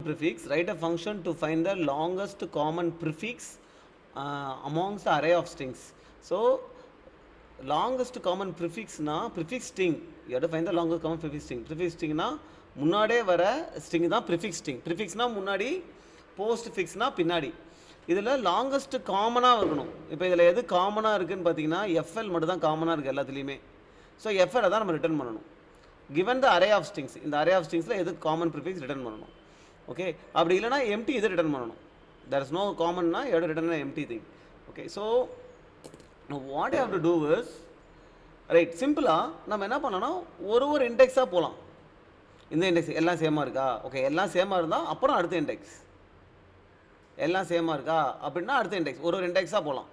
prefix, write a function to find the longest common prefix amongst the array of strings. So longest common prefix na prefix string. You have to find the longest common prefix string. Prefix string na முன்னாடியே வர string தான் prefix string. ப்ரிஃபிக்ஸ்னா முன்னாடி, post ஃபிக்ஸ்னா பின்னாடி. இதில் longest காமனாக இருக்கணும். இப்போ இதில் எது காமனாக இருக்குதுன்னு பார்த்தீங்கன்னா எஃப்எல் மட்டும் தான் காமனாக இருக்குது எல்லாத்துலேயுமே. ஸோ எஃப்எல் தான் நம்ம ரிட்டர்ன் பண்ணணும். Given the array of strings, இந்த அரே ஆஃப் ஸ்ட்ரிங்ஸில் எது காமன் ப்ரிஃபிக்ஸ் ரிட்டர்ன் பண்ணணும். ஓகே, அப்படி இல்லைனா எம்டி இது ரிட்டர்ன் பண்ணணும். தேர் இஸ் நோ காமன்னா எவ்வளோ return empty thing. Okay, so what you have to do is right, சிம்பிளாக நம்ம என்ன பண்ணோன்னா ஒரு இண்டெக்ஸாக போகலாம். இந்த இண்டெக்ஸ் எல்லாம் சேமாக இருக்கா? ஓகே, எல்லாம் சேமாக இருந்தால் அப்புறம் அடுத்த இண்டெக்ஸ். எல்லாம் சேமாக இருக்கா அப்படின்னா அடுத்த இண்டெக்ஸ், ஒரு இண்டெக்ஸாக போகலாம்.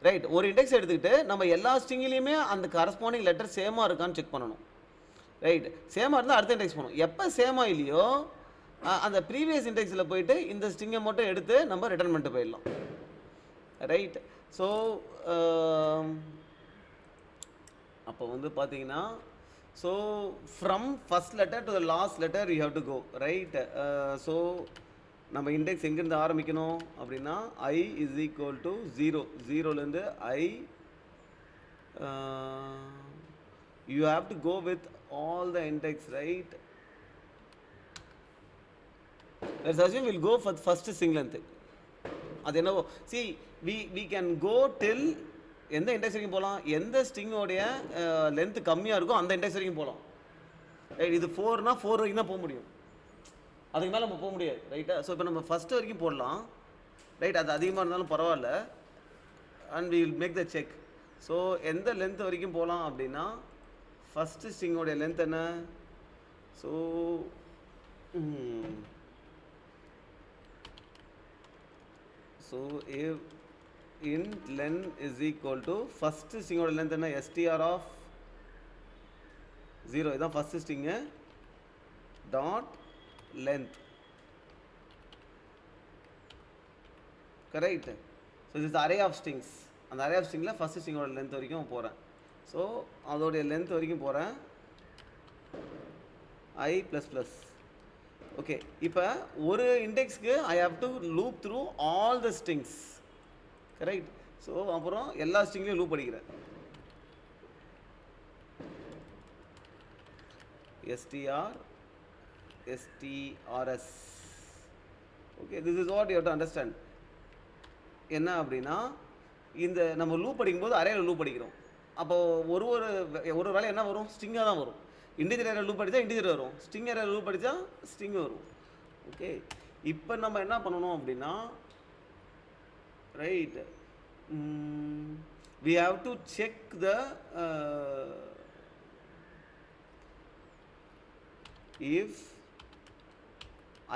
ரைட், ஒரு இண்டெக்ஸ் எடுத்துக்கிட்டு நம்ம எல்லா ஸ்ட்ரிங்லேயுமே அந்த கரஸ்பாண்டிங் லெட்டர் சேமாக இருக்கான்னு செக் பண்ணணும். ரைட், சேமாக இருந்தால் அடுத்த இண்டெக்ஸ் போகணும். எப்போ சேமாக இல்லையோ அந்த ப்ரீவியஸ் இண்டெக்ஸில் போயிட்டு இந்த ஸ்ட்ரிங்கை மட்டும் எடுத்து நம்ம ரிட்டர்ன் பண்ணிட்டு போயிடலாம். ரைட், ஸோ அப்போ வந்து பார்த்தீங்கன்னா, so from first letter to the last letter you have to go, right? So நம்ம இண்டெக்ஸ் எங்கேருந்து ஆரம்பிக்கணும் அப்படின்னா I is equal to 0, 0லேருந்து I you have to go with all the index, right? Let's assume we'll go for the first string length. அது என்னவோ, see we can go till எந்த index வரைக்கும் போகலாம், எந்த ஸ்ட்ரிங்கோடைய லென்த் கம்மியாக இருக்கும் அந்த இண்டெக்ஸ் வரைக்கும் போகலாம். ரைட், இது 4னா 4 வரைக்கும் தான் போக முடியும், அதுக்கு மேலே நம்ம போக முடியாது. ரைட்டா? ஸோ இப்போ நம்ம ஃபஸ்ட்டு வரைக்கும் போடலாம். ரைட், அது அதிகமாக இருந்தாலும் பரவாயில்ல. And we will make the check. So எந்த லென்த் வரைக்கும் போகலாம் அப்படின்னா ஃபஸ்ட்டு ஸ்ட்ரிங்கோடைய லென்த் என்ன? So int len is equal to first string ஓட length என்ன? str of 0, இதான் first string dot length. correct? so this is the array of strings. அந்த array of stringல first string ஓட length வரைக்கும் போறேன். so அதோட length வரைக்கும் போறேன் I plus plus. okay, இப்போ ஒரு இண்டெக்ஸ்க்கு I have to loop through all the strings. Right, so அப்புறம் எல்லா ஸ்ட்ரிங்லையும் லூப் அடிக்கிறேன். str strs. Okay, this is what you have to understand. என்ன அப்படின்னா, இந்த நம்ம லூப் அடிக்கும்போது அரேல லூப் அடிக்கிறோம். அப்போது ஒரு வேலை என்ன வரும்? ஸ்ட்ரிங்காக தான் வரும். இண்டிஜர் அரே லூப் அடித்தா இண்டிஜர் வரும், ஸ்ட்ரிங் அரே லூப் அடித்தா ஸ்ட்ரிங் வரும். ஓகே, இப்போ நம்ம என்ன பண்ணணும் அப்படின்னா, right, we have to check the if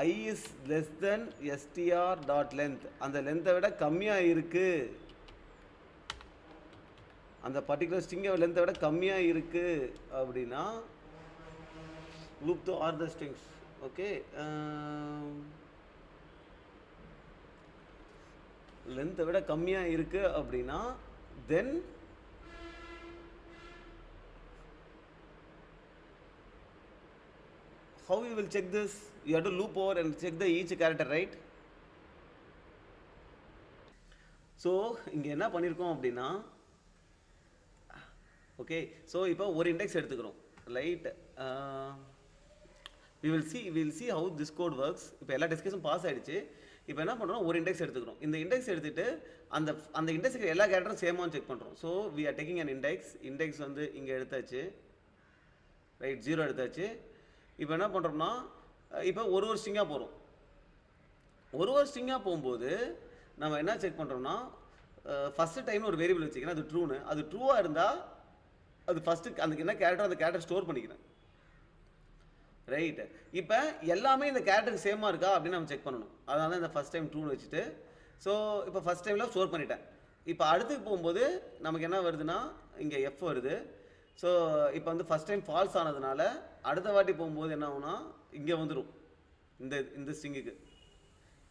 I is less than str dot length, அந்த லென்த்தை விட கம்மியாக இருக்கு, அந்த பர்டிகுலர் ஸ்ட்ரிங்கை லென்த்தை விட கம்மியாக இருக்கு அப்படின்னா loop to all the strings. Okay, லென்த்தை விட கம்மியாக இருக்குது அப்படின்னா then how you will check this? You have to loop over and check the each character, right? So இங்கே என்ன பண்ணியிருக்கோம் அப்படின்னா, ஓகே, ஸோ இப்போ ஒரு இண்டெக்ஸ் எடுத்துக்கிறோம். Right, we will see how this code works. இப்போ எல்லா டிஸ்கஷன் பாஸ் ஆகிடுச்சு. இப்போ என்ன பண்ணுறோம், ஒரு இண்டெக்ஸ் எடுத்துக்கிறோம். இந்த இண்டெக்ஸ் எடுத்துகிட்டு அந்த இண்டெக்ஸுக்கு எல்லா கேரக்டரும் சேமான்னு செக் பண்ணுறோம். So we are taking an index வந்து இங்கே எடுத்தாச்சு. ரைட், 0 எடுத்தாச்சு. இப்போ என்ன பண்ணுறோம்னா, இப்போ ஒரு ஸ்ட்ரிங்காக போகிறோம். ஒரு ஸ்ட்ரிங்காக போகும்போது நம்ம என்ன செக் பண்ணுறோம்னா, ஃபஸ்ட்டு டைம் ஒரு வேரியபிள் வச்சுக்கிறேன், அது ட்ரூன்னு. அது ட்ரூவாக இருந்தால் அது ஃபஸ்ட்டு அந்த என்ன கேரக்டர், அந்த கேரக்டர் ஸ்டோர் பண்ணிக்கிறேன். ரைட், இப்போ எல்லாமே இந்த கேரக்டருக்கு சேமாக இருக்கா அப்படின்னு நம்ம செக் பண்ணணும். அதனால தான் இந்த ஃபஸ்ட் டைம் ட்ரூன்னு வச்சுட்டு, ஸோ இப்போ ஃபஸ்ட் டைமில் ஸ்டோர் பண்ணிட்டேன். இப்போ அடுத்து போகும்போது நமக்கு என்ன வருதுன்னா, இங்கே எஃப் வருது. ஸோ இப்போ வந்து ஃபஸ்ட் டைம் ஃபால்ஸ் ஆனதுனால அடுத்த வாட்டி போகும்போது என்ன ஆகுனா இங்கே வந்துடும் இந்த ஸ்ட்ரிங்குக்கு.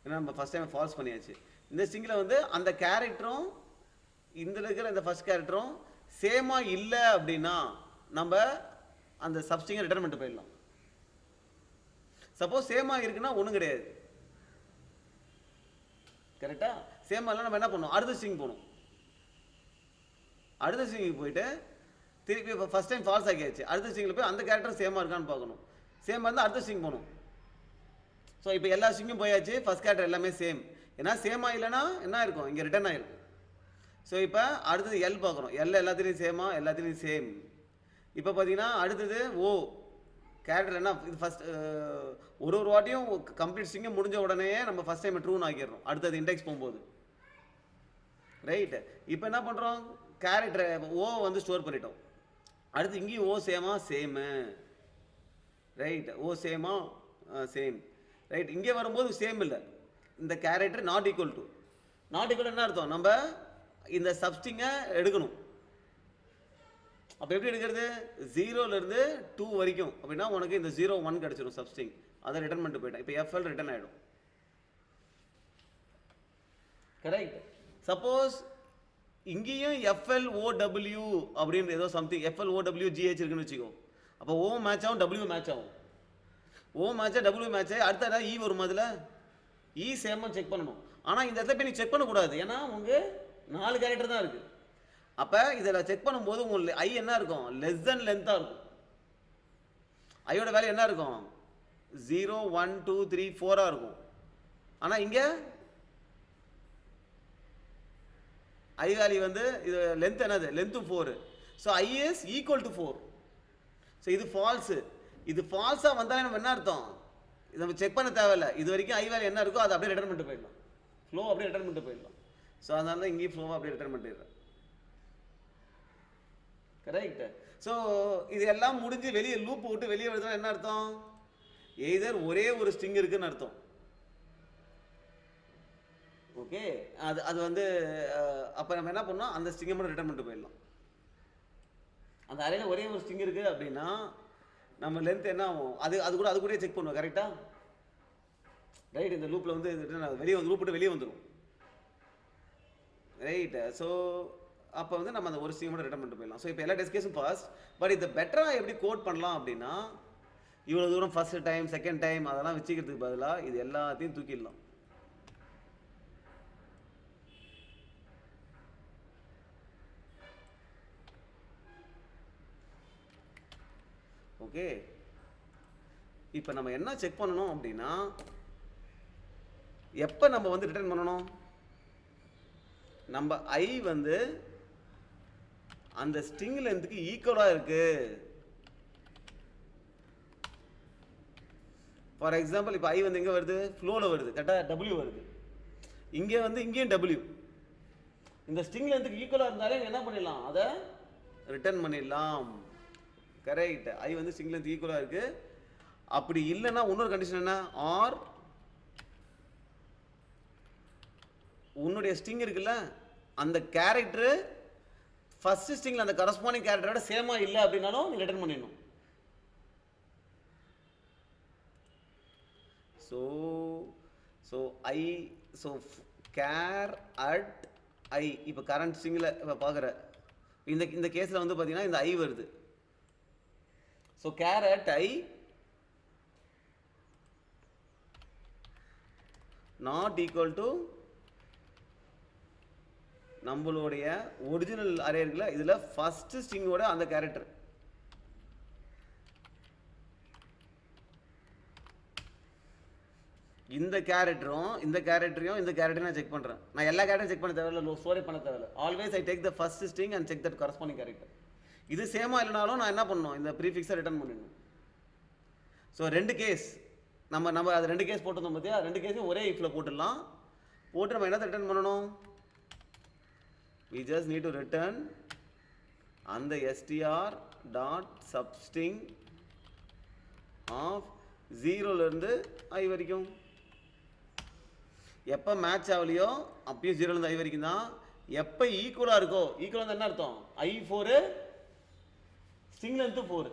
ஏன்னா நம்ம ஃபஸ்ட் டைம் ஃபால்ஸ் பண்ணியாச்சு. இந்த ஸ்ட்ரிங்கில் வந்து அந்த கேரக்டரும் இந்த இருக்கிற இந்த ஃபஸ்ட் கேரக்டரும் சேமாக இல்லை அப்படின்னா நம்ம அந்த சப்ஸ்ட்ரிங்கை ரிட்டர்ன் பண்ணிட்டு போயிடலாம். சப்போஸ் சேமாக இருக்குன்னா ஒன்றும் கிடையாது. கரெக்டா? சேமாக இல்லை நம்ம என்ன பண்ணணும், அடுத்த ஸ்ட்ரிங் போகணும். அடுத்த ஸ்ட்ரிங்க்கு போயிட்டு திருப்பி இப்போ ஃபஸ்ட் டைம் ஃபால்ஸ் ஆகியாச்சு, அடுத்த ஸ்ட்ரிங்கில் போய் அந்த கேரக்டர் சேமாக இருக்கான்னு பார்க்கணும். சேமாக இருந்தால் அடுத்த ஸ்ட்ரிங் போகணும். ஸோ இப்போ எல்லா ஸ்ட்ரிங்கும் போயாச்சு, ஃபஸ்ட் கேரக்டர் எல்லாமே சேம். ஏன்னா சேமாக இல்லைன்னா என்ன இருக்கும், இங்கே ரிட்டர்ன் ஆகிருக்கும். ஸோ இப்போ அடுத்தது எல் பார்க்குறோம். எல் எல்லாத்துலேயும் சேமா, எல்லாத்துலேயும் சேம். இப்போ பார்த்தீங்கன்னா அடுத்தது ஓ கேரக்டர் என்ன, இது ஃபஸ்ட் ஒரு வாட்டியும் கம்ப்ளீட் ஸ்ட்ரிங்கை முடிஞ்ச உடனே நம்ம ஃபஸ்ட் டைம் ட்ரூன்னு ஆக்கிடுறோம் அடுத்தது இண்டெக்ஸ் போகும்போது. ரைட்டு. இப்போ என்ன பண்ணுறோம், கேரக்டரை ஓ வந்து ஸ்டோர் பண்ணிட்டோம். அடுத்து இங்கேயும் ஓ சேமா, சேமு. ரைட், ஓ சேமா, சேம். ரைட், இங்கே வரும்போது சேம் இல்லை, இந்த character not equal to. Not equal என்ன அர்த்தம், நம்ம இந்த சப்ஸ்டிங்கை எடுக்கணும். அப்போ எப்படி எடுக்கிறது, 0லேருந்து 2 வரைக்கும் அப்படின்னா உனக்கு இந்த 0 1 கிடச்சிடும் சப்ஸ்டிங். அதை ரிட்டர்ன் பண்ணிட்டு போயிட்டேன். இப்போ எஃப்எல் ரிட்டர்ன் ஆகிடும். கரெக்ட். சப்போஸ் இங்கேயும் எஃப்எல்ஓடபிள்யூ அப்படின்னு ஏதோ சம்திங் எஃப்எல்ஓடபிள்யூஜிஹெச் இருக்குன்னு வச்சுக்கோ. அப்போ ஓ மேட்ச் ஆகும், டபிள்யூ மேட்ச் ஆகும். ஓ மேட்சா டபிள்யூ மேட்ச் ஆகி அடுத்த இ வரும். அதில் இ சேமாக செக் பண்ணணும். ஆனால் இந்த இடத்துல போய் நீ செக் பண்ணக்கூடாது, ஏன்னா உங்கள் 4 கேரக்டர் தான் இருக்குது. அப்போ இதில் செக் பண்ணும்போது உங்களுக்கு ஐ என்ன இருக்கும், லெஸ் தென் லென்த்தாக இருக்கும். ஐயோட வேல்யூ என்ன இருக்கும், 0 1 2 3 4 இருக்கும். ஆனால் இங்கே ஐ வேல்யூ வந்து இது லென்த் என்னது, length 4. So I is equal to 4. So இது ஃபால்ஸு. இது ஃபால்ஸாக வந்தாலே நம்ம என்ன அர்த்தம், இதை நம்ம செக் பண்ண தேவையில்லை. இது வரைக்கும் ஐ வேல்யூ என்ன இருக்கோ அதை அப்படியே ரிட்டர்ன் பண்ணிட்டு போயிடலாம். ஃப்ளோ அப்படியே ரிட்டர்ன் பண்ணிட்டு போயிடலாம். ஸோ அதனால தான் இங்கேயும் ஃப்ளோவாக அப்படியே ரிட்டர்ன் பண்ணிடுறேன். கரெக்ட். ஸோ இது எல்லாம் முடிஞ்சு வெளியே லூப் விட்டு வெளியே வருதுன்னா என்ன அர்த்தம், எய்தர் ஒரே ஒரு ஸ்ட்ரிங் இருக்குன்னு அர்த்தம். ஓகே, அது வந்து அப்போ நம்ம என்ன பண்ணோம், அந்த ஸ்ட்ரிங்கை மட்டும் ரிட்டர்ன் பண்ணிட்டு போயிடலாம். அந்த அறையில் ஒரே ஒரு ஸ்ட்ரிங் இருக்குது அப்படின்னா நம்ம லென்த் என்ன ஆகும், அது கூட செக் பண்ணுவோம். கரெக்டாக? ரைட். இந்த லூப்பில் வந்து வெளியே வந்து லூப் விட்டு வெளியே வந்துடும். ரைட். ஸோ அப்போ வந்து நம்ம அந்த ஒரு ஸ்ட்ரிங் மட்டும் ரிட்டர்ன் பண்ணிட்டு போயிடலாம். ஸோ இப்போ எல்லா டெஸ்ட் கேஸும் பாஸ். பட் இதை பெட்டராக எப்படி கோட் பண்ணலாம் அப்படின்னா, இவ்வளோ தூரம் ஃபர்ஸ்ட் டைம் செகண்ட் டைம் அதெல்லாம் வச்சுக்கிறதுக்கு பதிலாக இது எல்லாத்தையும் தூக்கிடலாம். ஓகே, இப்போ நம்ம என்ன செக் பண்ணணும் அப்படின்னா, எப்போ நம்ம வந்து ரிட்டர்ன் பண்ணணும், நம்ம ஐ வந்து அந்த ஸ்ட்ரிங் லென்த்துக்கு ஈக்குவலாக இருக்கு. ஃபார் எக்ஸாம்பிள் இப்போ ஐ வந்து எங்கே வருது, ஃப்ளோவில் வருது. கரெக்டாக டபிள்யூ வருது. இங்கே வந்து இங்கேயும் டபிள்யூ. இந்த ஸ்ட்ரிங் லென்த்துக்கு ஈக்குவலாக இருந்தாலே என்ன பண்ணிடலாம், அதை ரிட்டர்ன் பண்ணிடலாம். கரெக்ட். ஐ வந்து ஸ்ட்ரிங் லென்த் ஈக்குவலாக இருக்குது. அப்படி இல்லைன்னா இன்னொரு கண்டிஷன் என்ன, ஆர் உன்னுடைய ஸ்ட்ரிங் இருக்குல்ல, அந்த கேரக்டரு ஃபர்ஸ்ட் ஸ்ட்ரிங்கில் அந்த கரஸ்பாண்டிங் கேரக்டரோட சேமாக இல்லை அப்படின்னாலும் நீ ரிட்டர்ன் பண்ணிடணும். So I care at I இப்போ கரண்ட் ஸ்ட்ரிங்கில் இப்போ பார்க்குற இந்த கேஸில் வந்து பார்த்தீங்கன்னா இந்த ஐ வருது. So care at I not equal to நம்மளுடைய ஒரிஜினல் அரே இருக்குல்ல, இதில் ஃபர்ஸ்ட் ஸ்ட்ரிங்கோட அந்த கேரக்டர். இந்த கேரக்டரும் இந்த கேரக்டரையும் நான் செக் பண்ணுறேன். நான் எல்லா கேரக்டரும் செக் பண்ண தேவையில்லை, ஸ்டோரேஜ் பண்ண தேவையில்லை. Always I take the first string and check that corresponding character. இது சேமாக இல்லைனாலும் நான் என்ன பண்ணணும், இந்த ப்ரீஃபிக்ஸை ரிட்டர்ன் பண்ணிடணும். ஸோ 2 கேஸ் நம்ம அது 2 கேஸ் போட்டிருந்தோம் பார்த்தியா, 2 கேஸையும் ஒரே இஃபில் போட்டுடலாம். போட்டு நம்ம என்ன ரிட்டர்ன் பண்ணணும், we just need to return அந்த str.substring of 0லேருந்து i வரைக்கும். எப்போ மேட்ச் ஆகலையோ அப்பயும் 0லேருந்து i வரைக்கும் தான். எப்போ ஈக்குவலாக இருக்கோ, ஈக்குவலாக இருந்தால் என்ன அர்த்தம், i4 ஸ்ட்ரிங் லென்த்து 4.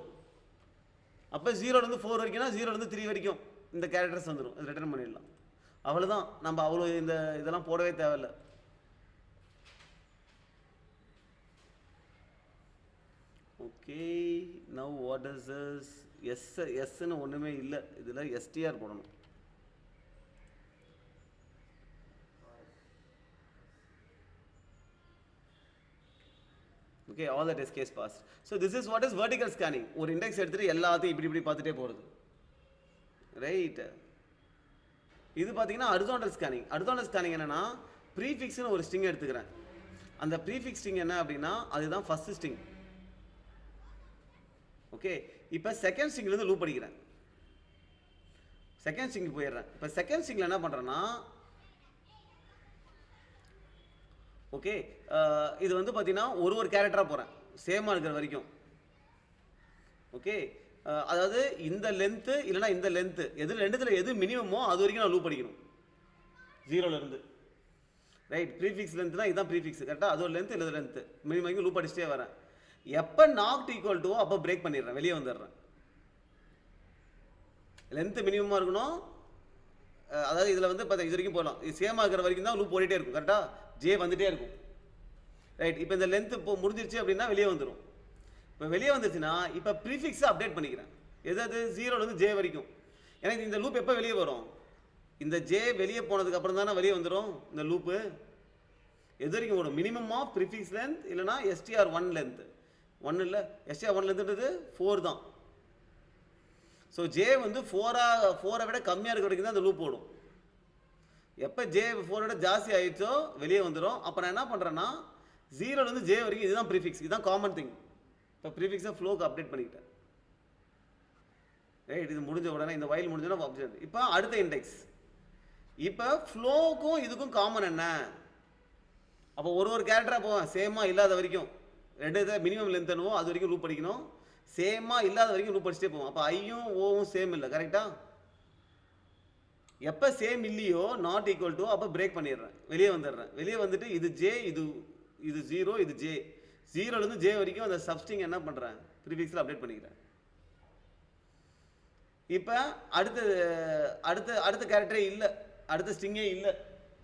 அப்போ 0லேருந்து 4 வரைக்கும்னா 0லேருந்து 3 வரைக்கும் இந்த கேரக்டர்ஸ் வந்துடும். அது ரிட்டர்ன் பண்ணிடலாம். அவ்வளோதான். நம்ம அவ்வளோ இதெல்லாம் போடவே தேவையில்லை. Okay, now what does this எஸ்ன்னு ஒன்றுமே இல்லை, இதில் எஸ்டிஆர் போடணும். Okay, all the test case pass. So this is what is vertical scanning. ஒரு இண்டெக்ஸ் எடுத்துகிட்டு எல்லாத்தையும் இப்படி பார்த்துட்டே போகிறது, ரைட். இது பார்த்தீங்கன்னா ஹரிசாண்டல் ஸ்கேனிங். ஹரிசாண்டல் ஸ்கேனிங் என்னன்னா, ப்ரீஃபிக்ஸ்னு ஒரு ஸ்ட்ரிங் எடுத்துக்கிறேன். அந்த ப்ரீஃபிக்ஸ் ஸ்ட்ரிங் என்ன அப்படின்னா அதுதான் ஃபர்ஸ்ட் ஸ்ட்ரிங். ஓகே, இப்போ செகண்ட் ஸ்ட்ரிங்லேருந்து லூப் அடிக்கிறேன், செகண்ட் ஸ்ட்ரிங் போயிடுறேன். இப்போ செகண்ட் ஸ்ட்ரிங்கில் என்ன பண்ணுறேன்னா, ஓகே, இது வந்து பார்த்தீங்கன்னா ஒரு கேரக்டராக போகிறேன் சேமாக இருக்கிற வரைக்கும். ஓகே, அதாவது இந்த லென்த்து இல்லைனா இந்த லென்த்து ரெண்டுத்தில் எது மினிமமோ அது வரைக்கும் நான் லூப் அடிக்கணும் 0லேருந்து, ரைட். ப்ரீஃபிக்ஸ் லென்த்னா இதுதான் ப்ரீஃபிக்ஸ், கரெக்டாக. அதோட லென்த்து இல்லை லென்த்து மினிமம் லூப் அடிச்சுட்டே வரேன். எப்போ நாட் ஈக்குவல் டு அப்போ பிரேக் பண்ணிடுறேன், வெளியே வந்துடுறேன். லென்த்து மினிமமாக இருக்கணும், அதாவது இதில் வந்து பார்த்தா இது வரைக்கும் போகலாம், இது சேமாக இருக்கிற வரைக்கும் தான் லூப் ஓடிட்டே இருக்கும், கரெக்டாக. ஜே வந்துகிட்டே இருக்கும், ரைட். இப்போ இந்த லென்த்து இப்போ முடிஞ்சிருச்சு அப்படின்னா வெளியே வந்துடும். இப்போ வெளியே வந்துருச்சுன்னா இப்போ ப்ரீஃபிக்ஸை அப்டேட் பண்ணிக்கிறேன். எதாவது 0லேருந்து ஜே வரைக்கும். எனக்கு இந்த லூப் எப்போ வெளியே வரும், இந்த ஜே வெளியே போனதுக்கு அப்புறம் தானே வெளியே வந்துடும் இந்த லூப்பு. எது வரைக்கும் ஓடும், மினிமம் ஆஃப் ப்ரிஃபிக்ஸ் லென்த் இல்லைனா STR1 லென்த். 1 இல்லை, STR1 லென்த்ன்றது 4 தான். ஸோ ஜே வந்து 4 விட கம்மியாக இருக்கிற வரைக்கும் தான் அந்த லூப் ஓடும். எப்போ ஜே 4 விட ஜாஸ்தி ஆயிடுச்சோ வெளியே வந்துடும். அப்போ நான் என்ன பண்ணுறேன்னா 0லேருந்து ஜே வரைக்கும் இதுதான் ப்ரீஃபிக்ஸ், இதுதான் காமன் திங். இப்போ ப்ரீஃபிக்ஸை ஃப்ளோக்கு அப்டேட் பண்ணிக்கிட்டேன், ரைட். இது முடிஞ்ச உடனே இந்த வைல் முடிஞ்சோன்னா அப்டேட். இப்போ அடுத்த இண்டெக்ஸ். இப்போ ஃப்ளோக்கும் இதுக்கும் காமன் என்ன, அப்போ ஒரு கேரக்டராக போவேன் சேமாக இல்லாத வரைக்கும். ரெண்டு மினிமம் லென்த் என்னவோ அது வரைக்கும் லூப் அடிக்கணும், சேமாக இல்லாத வரைக்கும் லூப் அடிச்சுட்டே போவோம். அப்போ ஐயும் ஓவும் சேம் இல்லை, கரெக்டா. எப்போ சேம் இல்லையோ நாட் ஈக்குவல் டு அப்போ பிரேக் பண்ணிடுறேன், வெளியே வந்துடுறேன். வெளியே வந்துட்டு இது ஜே, இது 0, இது ஜே. 0லேருந்து ஜே வரைக்கும் அந்த சப்ஸ்ட்ரிங் என்ன பண்ணுறேன், ப்ரீஃபிக்ஸில் அப்டேட் பண்ணிக்கிறேன். இப்போ அடுத்த கேரக்டரே இல்லை, அடுத்த ஸ்ட்ரிங்கே இல்லை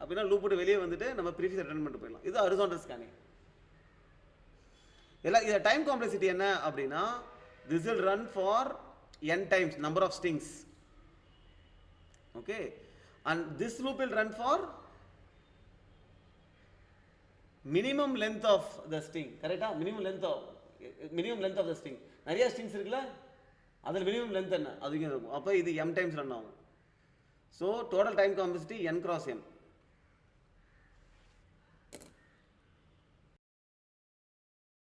அப்படின்னா லூப் போட்டு வெளியே வந்துட்டு நம்ம ப்ரீஃபிக்ஸ் ரிட்டர்ன் பண்ணிட்டு போயிடலாம். இது ஹரிசாண்டல் ஸ்கேனிங். இதில் டைம் காம்ப்ளெக்சிட்டி என்ன அப்படின்னா, this will run for n times number of strings, okay, and this loop will run for minimum length of the string, correctா. minimum length of the string. நிறைய strings இருக்குல்ல, அதில் minimum length என்ன அதுக்கு இருக்கும். அப்போ இது m times ரன் ஆகும். So total time complexity n cross m.